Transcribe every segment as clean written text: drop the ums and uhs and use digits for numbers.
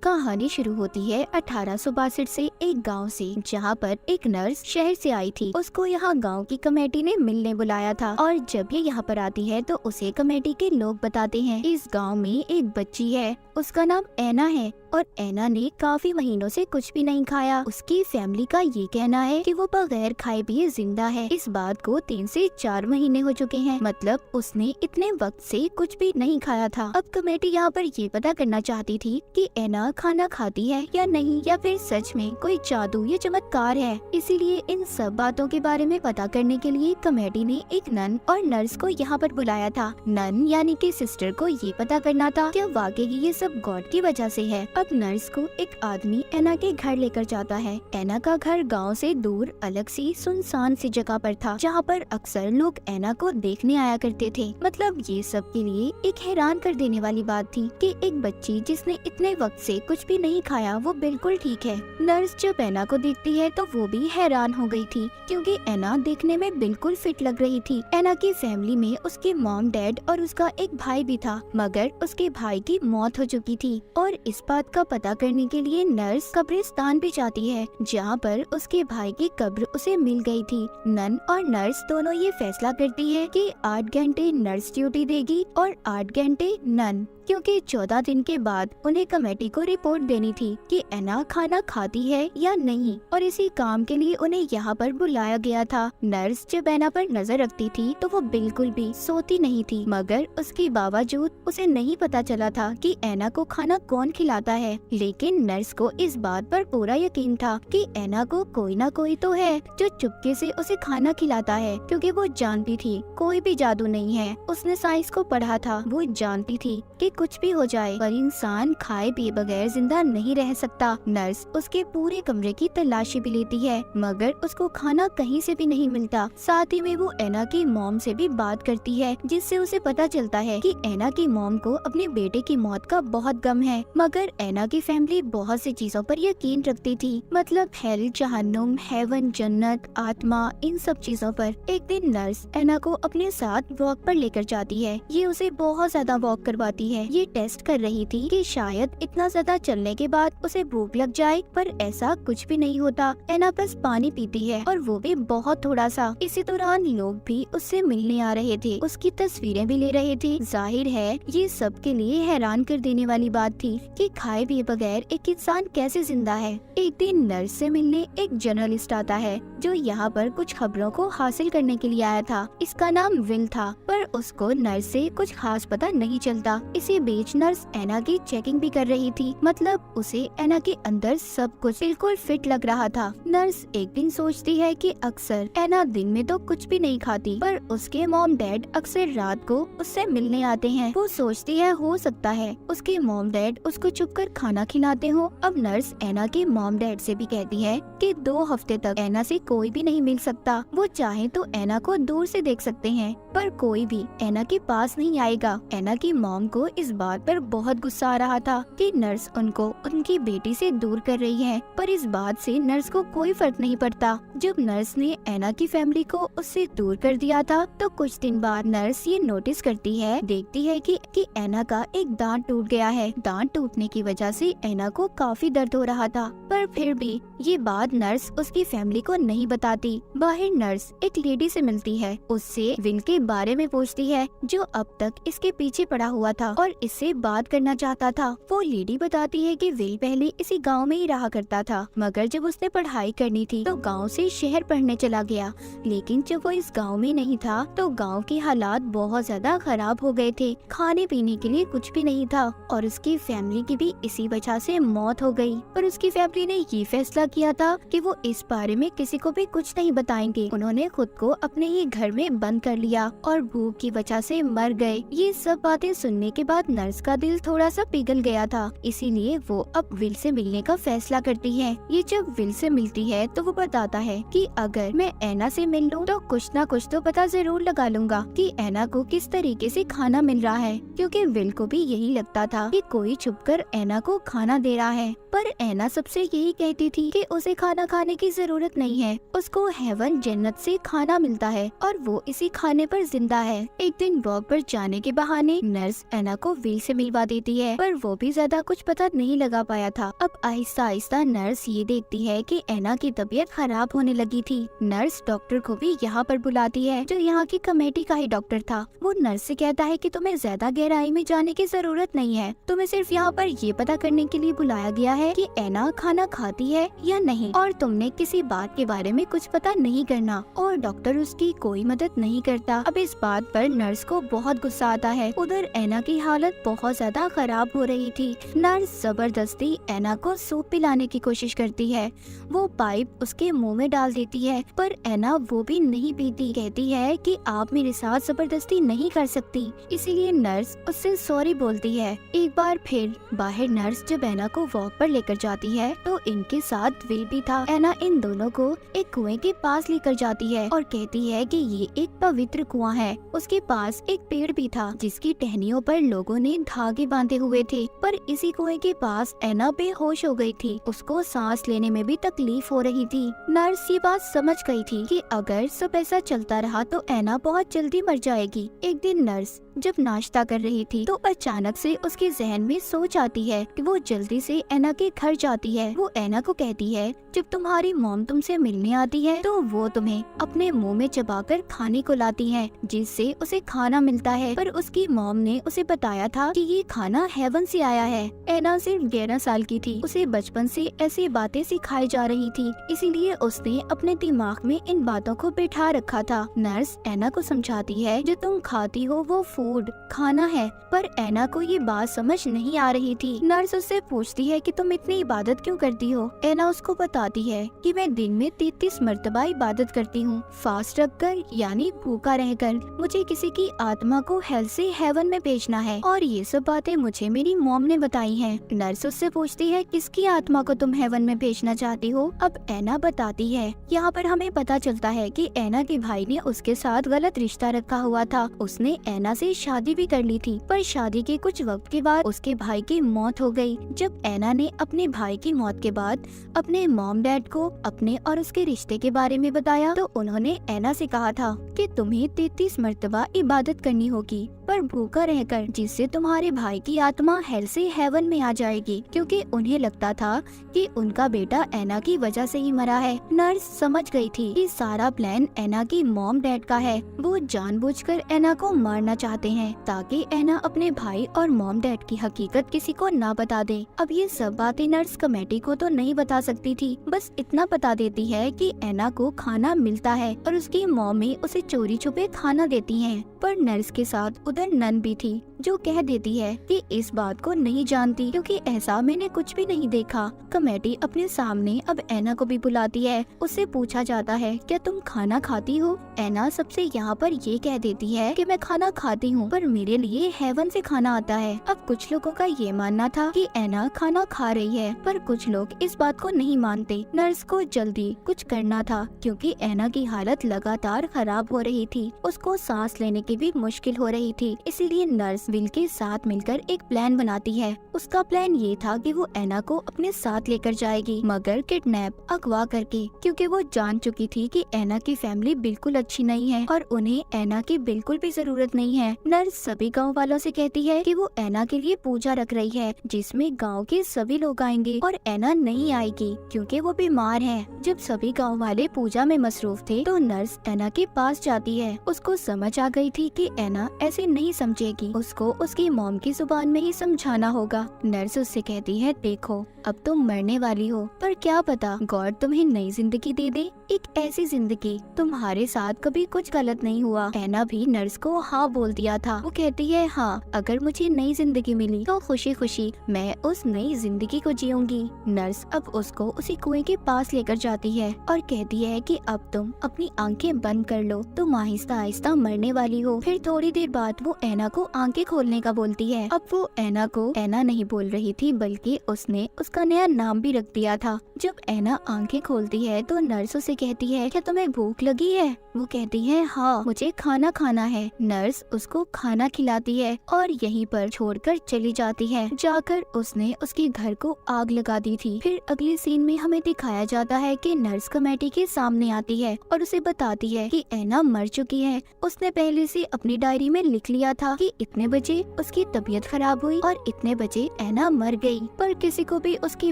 कहानी शुरू होती है 1862 से एक गांव से, जहां पर एक नर्स शहर से आई थी। उसको यहाँ गांव की कमेटी ने मिलने बुलाया था और जब ये यहाँ पर आती है तो उसे कमेटी के लोग बताते हैं इस गांव में एक बच्ची है, उसका नाम ऐना है और ऐना ने काफी महीनों से कुछ भी नहीं खाया। उसकी फैमिली का ये कहना है कि वो बगैर खाए पिए जिंदा है। इस बात को 3 से 4 महीने हो चुके हैं, मतलब उसने इतने वक्त से कुछ भी नहीं खाया था। अब कमेटी यहाँ पर ये पता करना चाहती थी कि ऐना खाना खाती है या नहीं, या फिर सच में कोई जादू या चमत्कार है। इसीलिए इन सब बातों के बारे में पता करने के लिए कमेटी ने एक नन और नर्स को यहाँ पर बुलाया था। नन यानी कि सिस्टर को ये पता करना था कि वाकई ये सब गॉड की वजह से है। अब नर्स को एक आदमी ऐना के घर लेकर जाता है। ऐना का घर गांव से दूर अलग सी सुनसान सी जगह पर था, जहाँ पर अक्सर लोग ऐना को देखने आया करते थे। मतलब ये सब के लिए एक हैरान कर देने वाली बात थी कि एक बच्ची जिसने इतने वक्त से कुछ भी नहीं खाया वो बिल्कुल ठीक है। नर्स जब ऐना को देखती है तो वो भी हैरान हो गई थी, क्योंकि ऐना देखने में बिल्कुल फिट लग रही थी। ऐना की फैमिली में उसके मॉम डैड और उसका एक भाई भी था, मगर उसके भाई की मौत हो चुकी थी। और इस बात का पता करने के लिए नर्स कब्रिस्तान भी जाती है, जहाँ पर उसके भाई की कब्र उसे मिल गई थी। नन और नर्स दोनों ये फैसला करती है कि 8 घंटे नर्स ड्यूटी देगी और 8 घंटे नन, क्योंकि 14 दिन के बाद उन्हें कमेटी को रिपोर्ट देनी थी कि ऐना खाना खाती है या नहीं, और इसी काम के लिए उन्हें यहाँ पर बुलाया गया था। नर्स जब ऐना पर नजर रखती थी तो वो बिल्कुल भी सोती नहीं थी, मगर उसके बावजूद उसे नहीं पता चला था कि ऐना को खाना कौन खिलाता है। लेकिन नर्स को इस बात पर पूरा यकीन था कि ऐना को कोई ना कोई तो है जो चुपके से उसे खाना खिलाता है, क्योंकि वो जानती थी कोई भी जादू नहीं है। उसने साइंस को पढ़ा था, वो जानती थी कि कुछ भी हो जाए पर इंसान खाए पिए बगैर जिंदा नहीं रह सकता। नर्स उसके पूरे कमरे की तलाशी भी लेती है, मगर उसको खाना कहीं से भी नहीं मिलता। साथ ही में वो ऐना की मॉम से भी बात करती है, जिससे उसे पता चलता है कि ऐना की मॉम को अपने बेटे की मौत का बहुत गम है। मगर ऐना की फैमिली बहुत सी चीजों पर यकीन रखती थी, मतलब हेल, जहन्नुम, हेवन, जन्नत, आत्मा, इन सब चीजों पर। एक दिन नर्स ऐना को अपने साथ वॉक पर लेकर जाती है। ये उसे बहुत ज्यादा वॉक करवाती है। ये टेस्ट कर रही थी कि शायद इतना ज्यादा चलने के बाद उसे भूख लग जाए, पर ऐसा कुछ भी नहीं होता। ऐना बस पानी पीती है और वो भी बहुत थोड़ा सा। इसी दौरान लोग भी उससे मिलने आ रहे थे, उसकी तस्वीरें भी ले रहे थे। जाहिर है ये सब के लिए हैरान कर देने वाली बात थी कि खाए पिए बगैर एक इंसान कैसे जिंदा है। एक दिन नर्स से मिलने एक जर्नलिस्ट आता है, जो यहाँ पर कुछ खबरों को हासिल करने के लिए आया था। इसका नाम विल था, पर उसको नर्स से कुछ खास पता नहीं चलता। इसी बीच नर्स ऐना की चेकिंग भी कर रही थी, मतलब उसे ऐना के अंदर सब कुछ बिल्कुल फिट लग रहा था। नर्स एक दिन सोचती है कि अक्सर ऐना दिन में तो कुछ भी नहीं खाती, पर उसके मॉम डैड अक्सर रात को उससे मिलने आते हैं। वो सोचती है हो सकता है उसके मॉम डैड उसको छुपकर खाना खिलाते हो। अब नर्स ऐना के मॉम डैड से भी कहती है कि 2 हफ्ते तक ऐना से कोई भी नहीं मिल सकता। वो चाहे तो ऐना को दूर से देख सकते हैं, पर कोई भी ऐना के पास नहीं आएगा। ऐना की मॉम को इस बात पर बहुत गुस्सा आ रहा था कि नर्स उनको उनकी बेटी से दूर कर रही है, पर इस बात से नर्स को कोई फर्क नहीं पड़ता। जब नर्स ने ऐना की फैमिली को उससे दूर कर दिया था, तो कुछ दिन बाद नर्स ये नोटिस करती है, देखती है कि ऐना का एक दांत टूट गया है। दांत टूटने की वजह से ऐना को काफी दर्द हो रहा था, पर फिर भी ये बात नर्स उसकी फैमिली को नहीं बताती। बाहर नर्स एक लेडी से मिलती है, उससे विल के बारे में पूछती है, जो अब तक इसके पीछे पड़ा हुआ था और इससे बात करना चाहता था। वो लेडी बताती है कि विल पहले इसी गांव में ही रहा करता था, मगर जब उसने पढ़ाई करनी थी तो गांव से शहर पढ़ने चला गया। लेकिन जब वो इस गांव में नहीं था तो गांव के हालात बहुत ज्यादा खराब हो गए थे, खाने पीने के लिए कुछ भी नहीं था, और उसकी फैमिली की भी इसी वजह से मौत हो गई। पर उसकी फैमिली ने ये फैसला किया था कि वो इस बारे में किसी को भी कुछ नहीं बताएंगे। उन्होंने खुद को अपने ही घर में बंद कर लिया और भूख की वजह से मर गए। ये सब बातें सुनने के बाद नर्स का दिल थोड़ा सा पिघल गया था, इसीलिए वो अब विल से मिलने का फैसला करती है। ये जब विल से मिलती है तो वो बताता है कि अगर मैं ऐना से मिल लूं तो कुछ ना कुछ तो पता जरूर लगा लूंगा कि ऐना को किस तरीके से खाना मिल रहा है, क्योंकि विल को भी यही लगता था कि कोई छुपकर ऐना को खाना दे रहा है। पर ऐना सबसे यही कहती थी कि उसे खाना खाने की जरूरत नहीं है, उसको हेवन जन्नत से खाना मिलता है और वो इसी खाने पर जिंदा है। एक दिन वॉक पर जाने के बहाने नर्स ऐना को विल से मिलवा देती है, पर वो भी ज्यादा कुछ पता नहीं लगा पाया था। अब आहिस्ता आहिस्ता नर्स ये देखती है कि एना की तबीयत खराब होने लगी थी। नर्स डॉक्टर को भी यहाँ पर बुलाती है, जो यहाँ की कमेटी का ही डॉक्टर था। वो नर्स से कहता है कि तुम्हें ज्यादा गहराई में जाने की जरूरत नहीं है, तुम्हें सिर्फ यहाँ पर ये पता करने के लिए बुलाया गया है कि एना खाना खाती है या नहीं, और तुमने किसी बात के बारे में कुछ पता नहीं करना। और डॉक्टर उसकी कोई मदद नहीं करता। अब इस बात पर नर्स को बहुत गुस्सा आता है। उधर एना की हालत बहुत ज्यादा खराब हो रही थी। नर्स जबरदस्ती एना को सूप पिलाने की कोशिश करती है। वो पाइप उसके मुंह में डाल देती है, पर एना वो भी नहीं पीती। कहती है कि आप मेरे साथ जबरदस्ती नहीं कर सकती। इसीलिए नर्स उससे सॉरी बोलती है। एक बार फिर बाहर नर्स जब एना को वॉक पर लेकर जाती है तो इनके साथ विल भी था। एना इन दोनों को एक कुएं के पास लेकर जाती है और कहती है कि ये एक पवित्र कुआं है। उसके पास एक पेड़ भी था जिसकी टहनियों पर लोगों ने धागे बांधे हुए थे। पर इसी कुएं के पास एना बेहोश हो गई थी। उसको सांस लेने में भी तकलीफ हो रही थी। नर्स ये बात समझ गई थी कि अगर सब ऐसा चलता रहा तो एना बहुत जल्दी मर जाएगी। एक दिन नर्स जब नाश्ता कर रही थी तो अचानक से उसके जहन में सोच आती है कि वो जल्दी से एना के घर जाती है। वो एना को कहती है, जब तुम्हारी मॉम तुमसे मिलने आती है तो वो तुम्हें अपने मुंह में चबाकर खाने को लाती है, जिससे उसे खाना मिलता है। पर उसकी मॉम ने उसे बताया था कि ये खाना हेवन से आया है। एना सिर्फ 11 साल की थी। उसे बचपन से ऐसी बातें सिखाई जा रही थी, इसीलिए उसने अपने दिमाग में इन बातों को बिठा रखा था। नर्स एना को समझाती है, जो तुम खाती हो वो फूड खाना है, पर एना को ये बात समझ नहीं आ रही थी। नर्स उससे पूछती है कि तुम इतनी इबादत क्यों करती हो। एना उसको बताती है कि मैं दिन में 33 मर्तबा इबादत करती हूँ, फास्ट रखकर यानी भूखा रहकर। मुझे किसी की आत्मा को हेल से हेवन में भेजना है, और ये सब बातें मुझे मेरी मॉम ने बताई हैं। नर्स उससे पूछती है, किसकी आत्मा को तुम हेवन में भेजना चाहती हो। अब एना बताती है। यहाँ पर हमें पता चलता है कि एना के भाई ने उसके साथ गलत रिश्ता रखा हुआ था। उसने एना से शादी भी कर ली थी, पर शादी के कुछ वक्त के बाद उसके भाई की मौत हो गई। जब एना ने अपने भाई की मौत के बाद अपने मॉम डैड को अपने और उसके रिश्ते के बारे में बताया, तो उन्होंने एना से कहा था कि तुम्हें 33 मर्तबा इबादत करनी होगी, पर भूखा रहकर, जिससे तुम्हारे भाई की आत्मा हेल से हेवन में आ जाएगी। क्योंकि उन्हें लगता था कि उनका बेटा एना की वजह से ही मरा है। नर्स समझ गई थी कि सारा प्लान एना की मॉम डैड का है। वो जानबूझकर एना को मारना चाहते हैं ताकि एना अपने भाई और मॉम डैड की हकीकत किसी को ना बता दे। अब ये सब बातें नर्स कमेटी को तो नहीं बता सकती थी, बस इतना बता देती है कि एना को खाना मिलता है और उसकी मॉमी उसे चोरी छुपे खाना देती है। पर नर्स के साथ उधर नन भी थी, जो कह देती है कि इस बात को नहीं जानती, क्योंकि ऐसा मैंने कुछ भी नहीं देखा। कमेटी अपने सामने अब एना को भी बुलाती है। उससे पूछा जाता है, क्या तुम खाना खाती हो। एना सबसे यहाँ पर ये कह देती है कि मैं खाना खाती हूँ, पर मेरे लिए हेवन से खाना आता है। अब कुछ लोगों का ये मानना था कि एना खाना खा रही है, पर कुछ लोग इस बात को नहीं मानते। नर्स को जल्दी कुछ करना था, क्योंकि एना की हालत लगातार खराब हो रही थी। उसको सांस लेने की भी मुश्किल हो रही थी। इसीलिए नर्स विल के साथ मिलकर एक प्लान बनाती है। उसका प्लान ये था कि वो एना को अपने साथ लेकर जाएगी, मगर किडनैप अगवा करके, क्योंकि वो जान चुकी थी कि एना की फैमिली बिल्कुल अच्छी नहीं है और उन्हें एना की बिल्कुल भी जरूरत नहीं है। नर्स सभी गांव वालों से कहती है कि वो एना के लिए पूजा रख रही है, जिसमें गांव के सभी लोग आएंगे और एना नहीं आएगी क्योंकि वो बीमार है। जब सभी गांव वाले पूजा में मसरूफ थे तो नर्स एना के पास जाती है। उसको समझ आ गई थी कि एना ऐसे नहीं समझेगी, उसको उसकी मॉम की जुबान में ही समझाना होगा। नर्स उससे कहती है, देखो अब तुम मरने वाली हो, पर क्या पता गॉड तुम्हें नई जिंदगी दे दे, एक ऐसी जिंदगी तुम्हारे साथ कभी कुछ गलत नहीं हुआ। एना भी नर्स को हाँ बोल दिया था। वो कहती है, हाँ अगर मुझे नई जिंदगी मिली तो खुशी खुशी मैं उस नई जिंदगी को जीऊंगी। नर्स अब उसको उसी कुएं के पास लेकर जाती है और कहती है कि अब तुम अपनी आंखें बंद कर लो, तुम आहिस्ता आहिस्ता मरने वाली हो। फिर थोड़ी देर बाद वो एना को आंखें खोलने का बोलती है। अब वो एना को एना नहीं बोल रही थी, बल्कि उसने उसका नया नाम भी रख दिया था। जब ऐना आंखें खोलती है तो नर्स उसे कहती है, क्या तुम्हें भूख लगी है? वो कहती है, हाँ मुझे खाना खाना है। नर्स उसको खाना खिलाती है और यहीं पर छोड़कर चली जाती है। जाकर उसने उसके घर को आग लगा दी थी। फिर अगले सीन में हमें दिखाया जाता है कि नर्स कमेटी के सामने आती है और उसे बताती है कि ऐना मर चुकी है। उसने पहले से अपनी डायरी में लिख लिया था कि इतने बजे उसकी तबीयत खराब हुई और इतने बजे ऐना मर गई। पर किसी को भी उसकी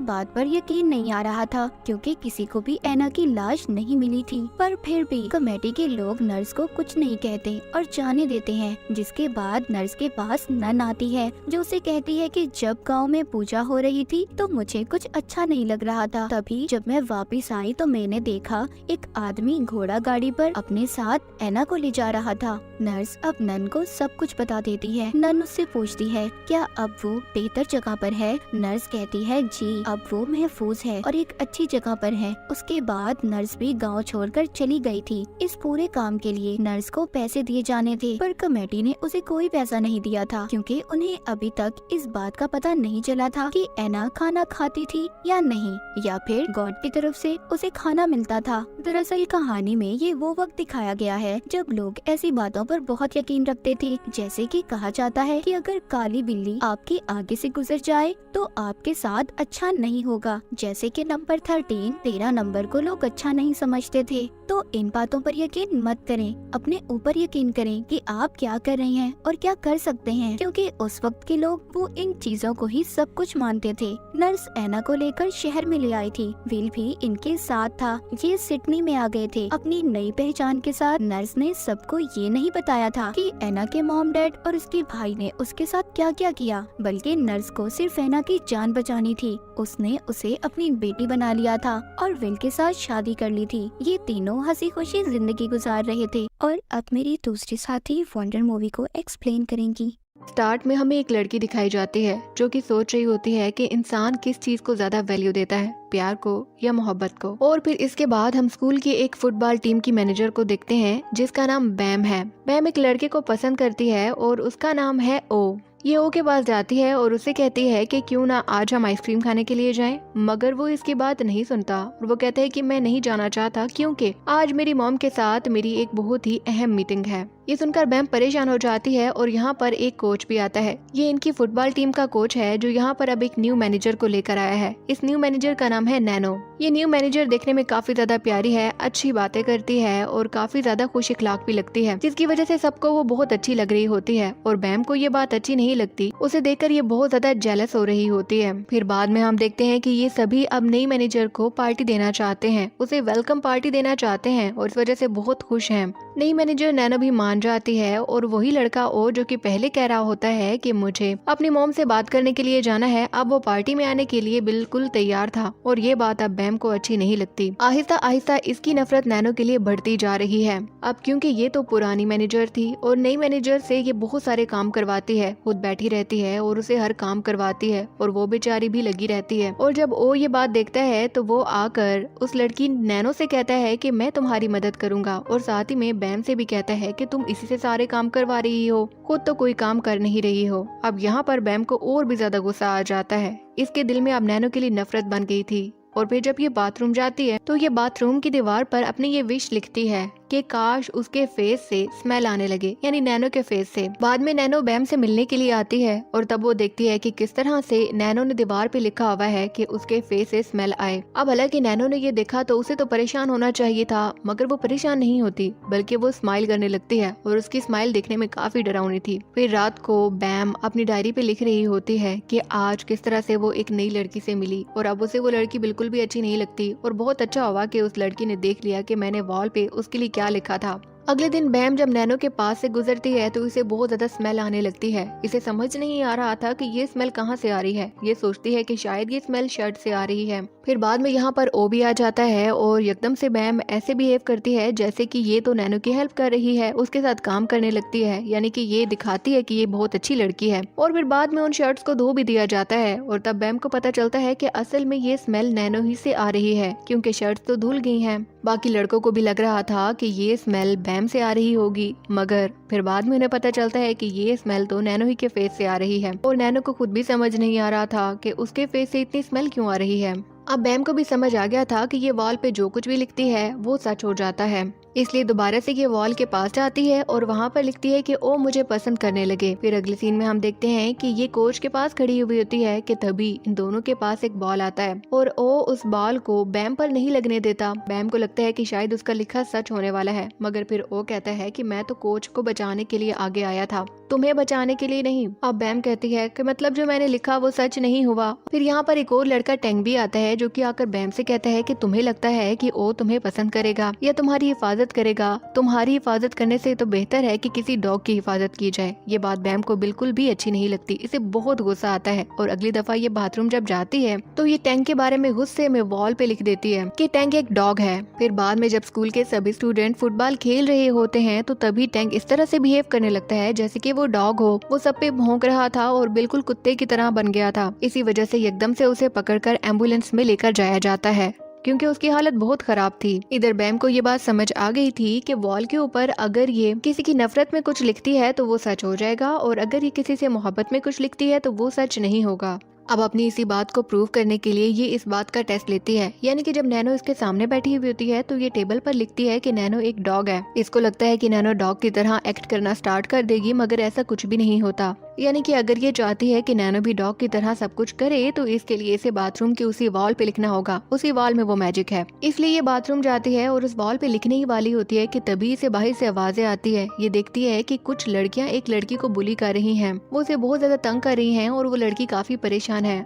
बात पर यकीन नहीं आ रहा था, क्योंकि किसी को भी ऐना की लाश नहीं मिली थी। पर फिर भी कमेटी के लोग नर्स को कुछ नहीं कहते और जाने देते हैं। जिसके बाद नर्स के पास नन आती है जो उसे कहती है कि जब गांव में पूजा हो रही थी तो मुझे कुछ अच्छा नहीं लग रहा था। तभी जब मैं वापस आई तो मैंने देखा एक आदमी घोड़ा गाड़ी पर अपने साथ ऐना को ले जा रहा था। नर्स अब नन को सब कुछ बता देती है। नन उससे पूछती है, क्या अब वो बेहतर जगह पर है? नर्स कहती है, जी अब वो महफूज है और एक अच्छी जगह पर है। उसके बाद नर्स भी गांव छोड़कर चली गई थी। इस पूरे काम के लिए नर्स को पैसे दिए जाने थे, पर कमेटी ने उसे कोई पैसा नहीं दिया था, क्योंकि उन्हें अभी तक इस बात का पता नहीं चला था कि ऐना खाना खाती थी या नहीं, या फिर गॉड की तरफ से उसे खाना मिलता था। दरअसल कहानी में ये वो वक्त दिखाया गया है जब लोग ऐसी बातों पर बहुत यकीन रखते थे। जैसे कि कहा जाता है कि अगर काली बिल्ली आपके आगे से गुजर जाए तो आपके साथ अच्छा नहीं होगा। जैसे कि नंबर 13 नंबर को लोग अच्छा नहीं समझते थे। तो इन बातों पर यकीन मत करें, अपने ऊपर यकीन करें कि आप क्या कर रहे हैं और क्या कर सकते हैं, क्योंकि उस वक्त के लोग वो इन चीजों को ही सब कुछ मानते थे। नर्स ऐना को लेकर शहर में ले आई थी। विल भी इनके साथ था। ये सिडनी में आ गए थे अपनी नई पहचान के साथ। नर्स ने सबको ये नहीं बताया था कि ऐना के मॉम डैड और उसके भाई ने उसके साथ क्या क्या किया, बल्कि नर्स को सिर्फ ऐना की जान बचानी थी। उसने उसे अपनी बेटी बना लिया था और विल के साथ शादी कर ली थी। ये तीनों हंसी खुशी जिंदगी गुजार रहे थे। और अब मेरी दूसरी साथी वंडर मूवी को एक्सप्लेन करेंगी। स्टार्ट में हमें एक लड़की दिखाई जाती है जो कि सोच रही होती है कि इंसान किस चीज को ज्यादा वैल्यू देता है, प्यार को या मोहब्बत को। और फिर इसके बाद हम स्कूल की एक फुटबॉल टीम की मैनेजर को देखते हैं जिसका नाम बैम है। बैम एक लड़के को पसंद करती है और उसका नाम है ओ। ये ओ के पास जाती है और उसे कहती है कि क्यों ना आज हम आइसक्रीम खाने के लिए जाएं, मगर वो इसकी बात नहीं सुनता और वो कहता है कि मैं नहीं जाना चाहता क्योंकि आज मेरी मॉम के साथ मेरी एक बहुत ही अहम मीटिंग है। ये सुनकर बैम परेशान हो जाती है और यहाँ पर एक कोच भी आता है। ये इनकी फुटबॉल टीम का कोच है जो यहाँ पर अब एक न्यू मैनेजर को लेकर आया है। इस न्यू मैनेजर का नाम है नैनो। ये न्यू मैनेजर देखने में काफी ज्यादा प्यारी है, अच्छी बातें करती है और काफी ज्यादा खुश इखलाक भी लगती है, जिसकी वजह से सबको वो बहुत अच्छी लग रही होती है। और बैम को ये बात अच्छी नहीं लगती, उसे देखकर ये बहुत ज्यादा जेलस हो रही होती है। फिर बाद में हम देखते हैं कि ये सभी अब नई मैनेजर को पार्टी देना चाहते हैं, उसे वेलकम पार्टी देना चाहते हैं और इस वजह से बहुत खुश हैं। नई मैनेजर नैनो भी मान जाती है और वही लड़का ओ जो कि पहले कह रहा होता है कि मुझे अपनी मॉम से बात करने के लिए जाना है, अब वो पार्टी में आने के लिए बिल्कुल तैयार था। और ये बात अब बैम को अच्छी नहीं लगती। आहिस्ता आहिस्ता इसकी नफरत नैनो के लिए बढ़ती जा रही है। अब क्योंकि ये तो पुरानी मैनेजर थी और नई मैनेजर से ये बहुत सारे काम करवाती है, खुद बैठी रहती है और उसे हर काम करवाती है और वो बेचारी भी लगी रहती है। और जब ओ ये बात देखता है तो वो आकर उस लड़की नैनो से कहता है कि मैं तुम्हारी मदद करूंगा और साथ ही में बैम से भी कहता है कि तुम इसी से सारे काम करवा रही हो, खुद तो कोई काम कर नहीं रही हो। अब यहाँ पर बैम को और भी ज्यादा गुस्सा आ जाता है। इसके दिल में अब नैनो के लिए नफरत बन गई थी। और फिर जब ये बाथरूम जाती है तो ये बाथरूम की दीवार पर अपनी ये विश लिखती है कि काश उसके फेस से स्मेल आने लगे, यानी नैनो के फेस से। बाद में नैनो बैम से मिलने के लिए आती है और तब वो देखती है कि किस तरह से नैनो ने दीवार पे लिखा हुआ है कि उसके फेस से स्मेल आए। अब हालांकि नैनो ने ये देखा तो उसे तो परेशान होना चाहिए था, मगर वो परेशान नहीं होती बल्कि वो स्माइल करने लगती है और उसकी स्माइल देखने में काफी डरावनी थी। फिर रात को बैम अपनी डायरी पे लिख रही होती है कि आज किस तरह से वो एक नई लड़की से मिली और अब उसे वो लड़की बिल्कुल भी अच्छी नहीं लगती। और बहुत अच्छा हुआ कि उस लड़की ने देख लिया कि मैंने वॉल पे उसके लिए क्या लिखा था। अगले दिन बैम जब नैनो के पास से गुजरती है तो इसे बहुत ज्यादा स्मेल आने लगती है। इसे समझ नहीं आ रहा था कि ये स्मेल कहाँ से आ रही है। ये सोचती है कि शायद ये स्मेल शर्ट से आ रही है। फिर बाद में यहाँ पर ओ भी आ जाता है और एकदम से बैम ऐसे बिहेव करती है जैसे कि ये तो नैनो की हेल्प कर रही है, उसके साथ काम करने लगती है, यानी कि ये दिखाती है कि ये बहुत अच्छी लड़की है। और फिर बाद में उन शर्ट्स को धो भी दिया जाता है और तब बैम को पता चलता है कि असल में ये स्मेल नैनो ही से आ रही है, क्योंकि शर्ट्स तो धुल गई हैं। बाकी लड़कों को भी लग रहा था कि ये स्मेल बैम से आ रही होगी, मगर फिर बाद में उन्हें पता चलता है कि ये स्मेल तो नैनो ही के फेस से आ रही है। और नैनो को खुद भी समझ नहीं आ रहा था कि उसके फेस से इतनी स्मेल क्यों आ रही है। अब बैम को भी समझ आ गया था कि ये वॉल पे जो कुछ भी लिखती है वो सच हो जाता है, इसलिए दोबारा से ये वॉल के पास जाती है और वहाँ पर लिखती है कि ओ मुझे पसंद करने लगे। फिर अगले सीन में हम देखते हैं कि ये कोच के पास खड़ी हुई होती है कि तभी इन दोनों के पास एक बॉल आता है और ओ उस बॉल को बैम पर नहीं लगने देता। बैम को लगता है कि शायद उसका लिखा सच होने वाला है, मगर फिर ओ कहता है कि मैं तो कोच को बचाने के लिए आगे आया था, तुम्हें बचाने के लिए नहीं। अब बैम कहती है कि मतलब जो मैंने लिखा वो सच नहीं हुआ। फिर यहाँ पर एक और लड़का टैंग भी आता है जो कि आकर बैम से कहता है कि तुम्हें लगता है कि ओ तुम्हें पसंद करेगा या तुम्हारी हिफाजत करेगा, तुम्हारी हिफाजत करने से तो बेहतर है कि किसी डॉग की हिफाजत की जाए। ये बात बैम को बिल्कुल भी अच्छी नहीं लगती, इसे बहुत गुस्सा आता है और अगली दफा ये बाथरूम जब जाती है तो ये टैंक के बारे में गुस्से में वॉल पे लिख देती है कि टैंक एक डॉग है। फिर बाद में जब स्कूल के सभी स्टूडेंट फुटबॉल खेल रहे होते हैं तो तभी टैंक इस तरह से बिहेव करने लगता है जैसे कि वो डॉग हो। वो सब पे भौंक रहा था और बिल्कुल कुत्ते की तरह बन गया था। इसी वजह से एकदम से उसे पकड़कर एम्बुलेंस में लेकर जाया जाता है क्योंकि उसकी हालत बहुत खराब थी। इधर बैम को ये बात समझ आ गई थी कि वॉल के ऊपर अगर ये किसी की नफरत में कुछ लिखती है तो वो सच हो जाएगा और अगर ये किसी से मोहब्बत में कुछ लिखती है तो वो सच नहीं होगा। अब अपनी इसी बात को प्रूव करने के लिए ये इस बात का टेस्ट लेती है, यानी कि जब नैनो इसके सामने बैठी हुई होती है तो ये टेबल पर लिखती है कि नैनो एक डॉग है। इसको लगता है कि नैनो डॉग की तरह एक्ट करना स्टार्ट कर देगी, मगर ऐसा कुछ भी नहीं होता। यानी कि अगर ये चाहती है कि नैनो भी डॉग की तरह सब कुछ करे तो इसके लिए इसे बाथरूम की उसी वॉल पे लिखना होगा। उसी वॉल में वो मैजिक है, इसलिए ये बाथरूम जाती है और उस वॉल पे लिखने ही वाली होती है कि तभी इसे बाहर से आवाजें आती है। ये देखती है कि कुछ लड़कियां एक लड़की को बुली कर रही हैं, वो उसे बहुत ज्यादा तंग कर रही हैं और वो लड़की काफी परेशान है।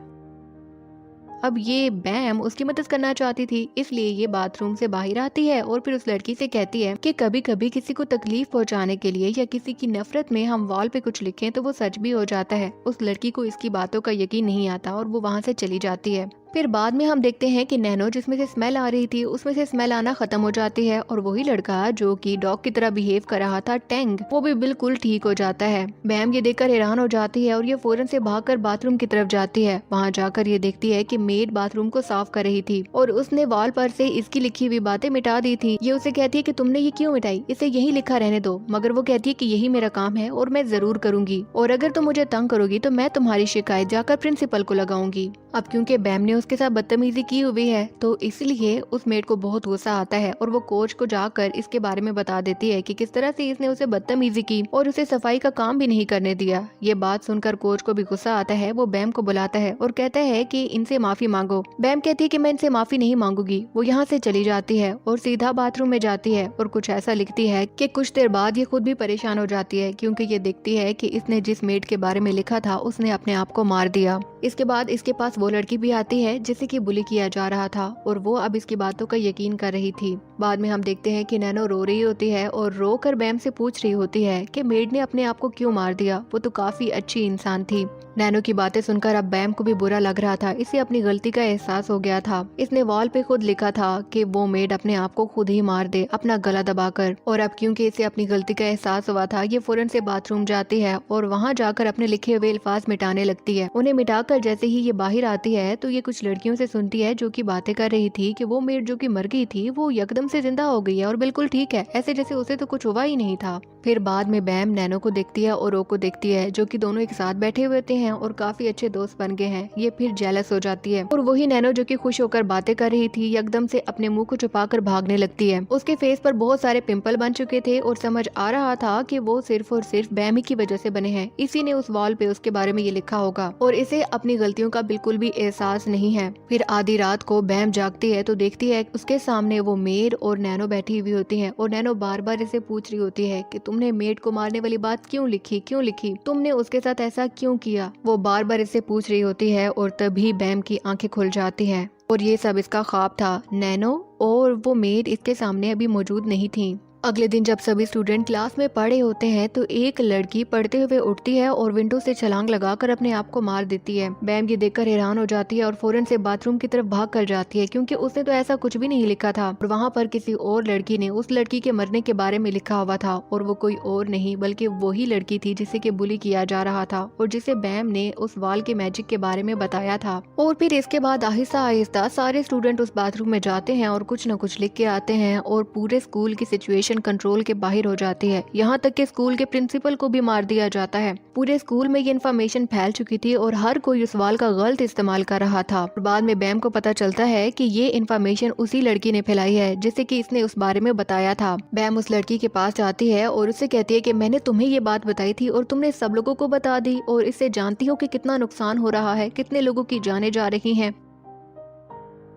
अब ये बैम उसकी मदद करना चाहती थी, इसलिए ये बाथरूम से बाहर आती है और फिर उस लड़की से कहती है कि कभी कभी किसी को तकलीफ पहुंचाने के लिए या किसी की नफरत में हम वॉल पे कुछ लिखें तो वो सच भी हो जाता है। उस लड़की को इसकी बातों का यकीन नहीं आता और वो वहाँ से चली जाती है। फिर बाद में हम देखते हैं कि नैनो जिसमें से स्मेल आ रही थी उसमें से स्मेल आना खत्म हो जाती है और वही लड़का जो कि डॉग की तरह बिहेव कर रहा था टैंग, वो भी बिल्कुल ठीक हो जाता है। बैम ये देखकर हैरान हो जाती है और ये फौरन से भागकर बाथरूम की तरफ जाती है। वहाँ जाकर ये देखती है कि मेड बाथरूम को साफ कर रही थी और उसने वॉल पर से इसकी लिखी हुई बातें मिटा दी थी। ये उसे कहती है कि तुमने ये क्यों मिटाई, इसे यही लिखा रहने दो, मगर वो कहती है कि यही मेरा काम है और मैं जरूर करूंगी और अगर तुम मुझे तंग करोगी तो मैं तुम्हारी शिकायत जाकर प्रिंसिपल को लगाऊंगी। अब क्योंकि बैम ने उसके साथ बदतमीजी की हुई है तो इसलिए उस मेड को बहुत गुस्सा आता है और वो कोच को जाकर इसके बारे में बता देती है कि किस तरह से इसने उसे बदतमीजी की और उसे सफाई का काम भी नहीं करने दिया। ये बात सुनकर कोच को भी गुस्सा आता है। वो बैम को बुलाता है और कहता है कि इनसे माफी मांगो। बैम कहती है कि मैं इनसे माफी नहीं मांगूंगी। वो यहाँ से चली जाती है और सीधा बाथरूम में जाती है और कुछ ऐसा लिखती है कि कुछ देर बाद ये खुद भी परेशान हो जाती है क्योंकि ये देखती है कि इसने जिस मेड के बारे में लिखा था उसने अपने आप को मार दिया। इसके बाद इसके पास वो लड़की भी आती है जिसे कि बुली किया जा रहा था और वो अब इसकी बातों का यकीन कर रही थी। बाद में हम देखते हैं कि नैनो रो रही होती है और रो कर बैम से पूछ रही होती है कि मेड ने अपने आप को क्यों मार दिया, वो तो काफी अच्छी इंसान थी। नैनो की बातें सुनकर अब बैम को भी बुरा लग रहा था। इसे अपनी गलती का एहसास हो गया था। इसने वॉल पे खुद लिखा था कि वो मेड अपने आप को खुद ही मार दे अपना गला दबाकर, और अब क्योंकि इसे अपनी गलती का एहसास हुआ था ये फौरन से बाथरूम जाती है और वहाँ जाकर अपने लिखे हुए अल्फाज मिटाने लगती है। उन्हें मिटाकर जैसे ही ये बाहर आती है तो ये कुछ लड़कियों से सुनती है जो कि बातें कर रही थी कि वो मेड जो कि मर गई थी वो एकदम से जिंदा हो गई है और बिल्कुल ठीक है, ऐसे जैसे उसे तो कुछ हुआ ही नहीं था। फिर बाद में बैम नैनो को देखती है और ओ को देखती है जो कि दोनों एक साथ बैठे हुए होते हैं और काफी अच्छे दोस्त बन गए हैं। ये फिर जेलस हो जाती है और वही नैनो जो कि खुश होकर बातें कर रही थी एकदम से अपने मुंह को छुपाकर भागने लगती है। उसके फेस पर बहुत सारे पिंपल बन चुके थे और समझ आ रहा था कि वो सिर्फ और सिर्फ बैम ही की वजह से बने हैं। इसी ने उस वॉल पे उसके बारे में ये लिखा होगा और इसे अपनी गलतियों का बिल्कुल भी एहसास नहीं है। फिर आधी रात को बैम जागती है तो देखती है उसके सामने वो मेड और नैनो बैठी हुई होती है और नैनो बार बार इसे पूछ रही होती है कि तुमने मेड को मारने वाली बात क्यों लिखी, तुमने उसके साथ ऐसा क्यों किया। वो बार बार इससे पूछ रही होती है और तभी बैम की आंखें खुल जाती हैं और ये सब इसका ख्वाब था। नैनो और वो मेड इसके सामने अभी मौजूद नहीं थी। अगले दिन जब सभी स्टूडेंट क्लास में पढ़े होते हैं तो एक लड़की पढ़ते हुए उठती है और विंडो से छलांग लगाकर अपने आप को मार देती है। बैम ये देखकर हैरान हो जाती है और फौरन से बाथरूम की तरफ भाग कर जाती है क्योंकि उसने तो ऐसा कुछ भी नहीं लिखा था और वहाँ पर किसी और लड़की ने उस लड़की के मरने के बारे में लिखा हुआ था और वो कोई और नहीं बल्कि वही लड़की थी जिसे कि बुली किया जा रहा था और जिसे बैम ने उस वॉल के मैजिक के बारे में बताया था। और फिर इसके बाद आहिस्ता आहिस्ता सारे स्टूडेंट उस बाथरूम में जाते हैं और कुछ न कुछ लिख के आते हैं और पूरे स्कूल की सिचुएशन सिचुएशन कंट्रोल के बाहर हो जाती है। यहाँ तक कि स्कूल के प्रिंसिपल को भी मार दिया जाता है। पूरे स्कूल में ये इन्फॉर्मेशन फैल चुकी थी और हर कोई उस वाल का गलत इस्तेमाल कर रहा था। बाद में बैम को पता चलता है कि ये इन्फॉर्मेशन उसी लड़की ने फैलाई है जिसे कि इसने उस बारे में बताया था। बैम उस लड़की के पास जाती है और उससे कहती है कि मैंने तुम्हें ये बात बताई थी और तुमने सब लोगों को बता दी, और इससे जानती हो कि कितना नुकसान हो रहा है, कितने लोगों की जानें जा रही हैं।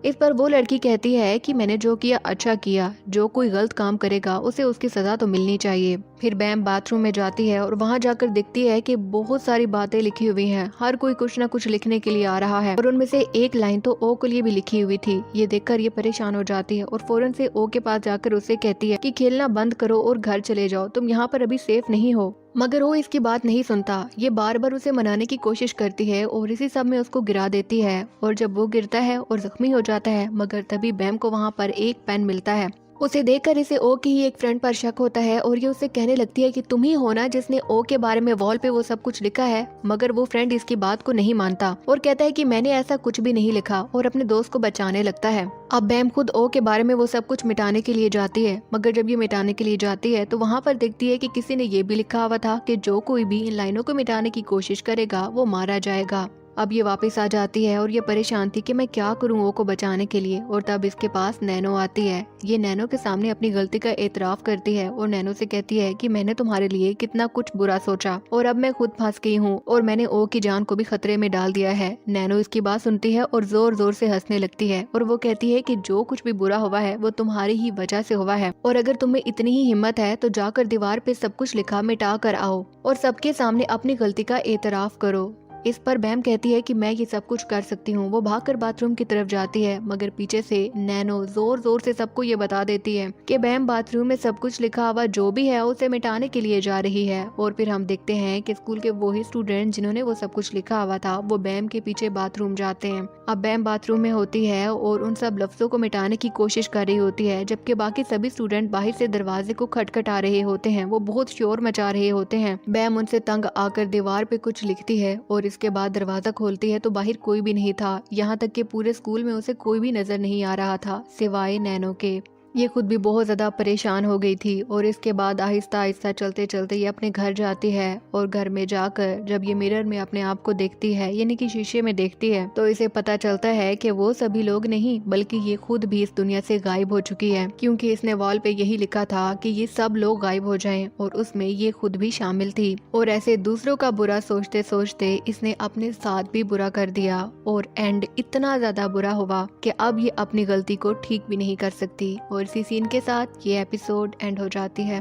इस पर वो लड़की कहती है कि मैंने जो किया अच्छा किया, जो कोई गलत काम करेगा उसे उसकी सजा तो मिलनी चाहिए। फिर बैम बाथरूम में जाती है और वहां जाकर देखती है कि बहुत सारी बातें लिखी हुई हैं। हर कोई कुछ न कुछ लिखने के लिए आ रहा है और उनमें से एक लाइन तो ओ के लिए भी लिखी हुई थी। ये देखकर ये परेशान हो जाती है और फौरन से ओ के पास जाकर उसे कहती है कि खेलना बंद करो और घर चले जाओ, तुम यहाँ पर अभी सेफ नहीं हो। मगर वो इसकी बात नहीं सुनता। ये बार बार उसे मनाने की कोशिश करती है और इसी सब में उसको गिरा देती है। और जब वो गिरता है और जख्मी हो जाता है, मगर तभी बैम को वहाँ पर एक पेन मिलता है। उसे देखकर इसे ओ की ही एक फ्रेंड पर शक होता है और ये उसे कहने लगती है कि तुम ही हो ना जिसने ओ के बारे में वॉल पे वो सब कुछ लिखा है। मगर वो फ्रेंड इसकी बात को नहीं मानता और कहता है कि मैंने ऐसा कुछ भी नहीं लिखा, और अपने दोस्त को बचाने लगता है। अब बैम खुद ओ के बारे में वो सब कुछ मिटाने के लिए जाती है, मगर जब ये मिटाने के लिए जाती है तो वहाँ पर देखती है कि किसी ने ये भी लिखा हुआ था कि जो कोई भी इन लाइनों को मिटाने की कोशिश करेगा वो मारा जाएगा। अब ये वापस आ जाती है और ये परेशान थी कि मैं क्या करूं ओ को बचाने के लिए। और तब इसके पास नैनो आती है। ये नैनो के सामने अपनी गलती का एतराफ करती है और नैनो से कहती है कि मैंने तुम्हारे लिए कितना कुछ बुरा सोचा और अब मैं खुद फंस गई हूँ और मैंने ओ की जान को भी खतरे में डाल दिया है। नैनो इसकी बात सुनती है और जोर जोर से हंसने लगती है और वो कहती है कि जो कुछ भी बुरा हुआ है वो तुम्हारी ही वजह से हुआ है, और अगर तुम्हें इतनी ही हिम्मत है तो जाकर दीवार पे सब कुछ लिखा मिटा कर आओ और सबके सामने अपनी गलती का एतराफ करो। इस पर बैम कहती है कि मैं ये सब कुछ कर सकती हूँ। वो भागकर बाथरूम की तरफ जाती है, मगर पीछे से नैनो जोर जोर से सबको ये बता देती है कि बैम बाथरूम में सब कुछ लिखा हुआ जो भी है उसे मिटाने के लिए जा रही है। और फिर हम देखते हैं कि स्कूल के वही स्टूडेंट जिन्होंने वो सब कुछ लिखा हुआ था वो बैम के पीछे बाथरूम जाते हैं। अब बैम बाथरूम में होती है और उन सब लफ्जों को मिटाने की कोशिश कर रही होती है, जबकि बाकी सभी स्टूडेंट बाहर से दरवाजे को खटखटा रहे होते हैं। वो बहुत शोर मचा रहे होते हैं। बैम उनसे तंग आकर दीवार पे कुछ लिखती है और इसके बाद दरवाजा खोलती है तो बाहर कोई भी नहीं था। यहाँ तक कि पूरे स्कूल में उसे कोई भी नजर नहीं आ रहा था सिवाय नैनो के। ये खुद भी बहुत ज्यादा परेशान हो गई थी और इसके बाद आहिस्ता आहिस्ता चलते चलते ये अपने घर जाती है। और घर में जाकर जब ये मिरर में अपने आप को देखती है, यानी कि शीशे में देखती है, तो इसे पता चलता है कि वो सभी लोग नहीं बल्कि ये खुद भी इस दुनिया से गायब हो चुकी है, क्योंकि इसने वॉल पे यही लिखा था कि ये सब लोग गायब हो जाएं, और उसमें ये खुद भी शामिल थी। और ऐसे दूसरों का बुरा सोचते सोचते इसने अपने साथ भी बुरा कर दिया और एंड इतना ज्यादा बुरा हुआ कि अब ये अपनी गलती को ठीक भी नहीं कर सकती। और इसी सीन के साथ ये एपिसोड एंड हो जाती है।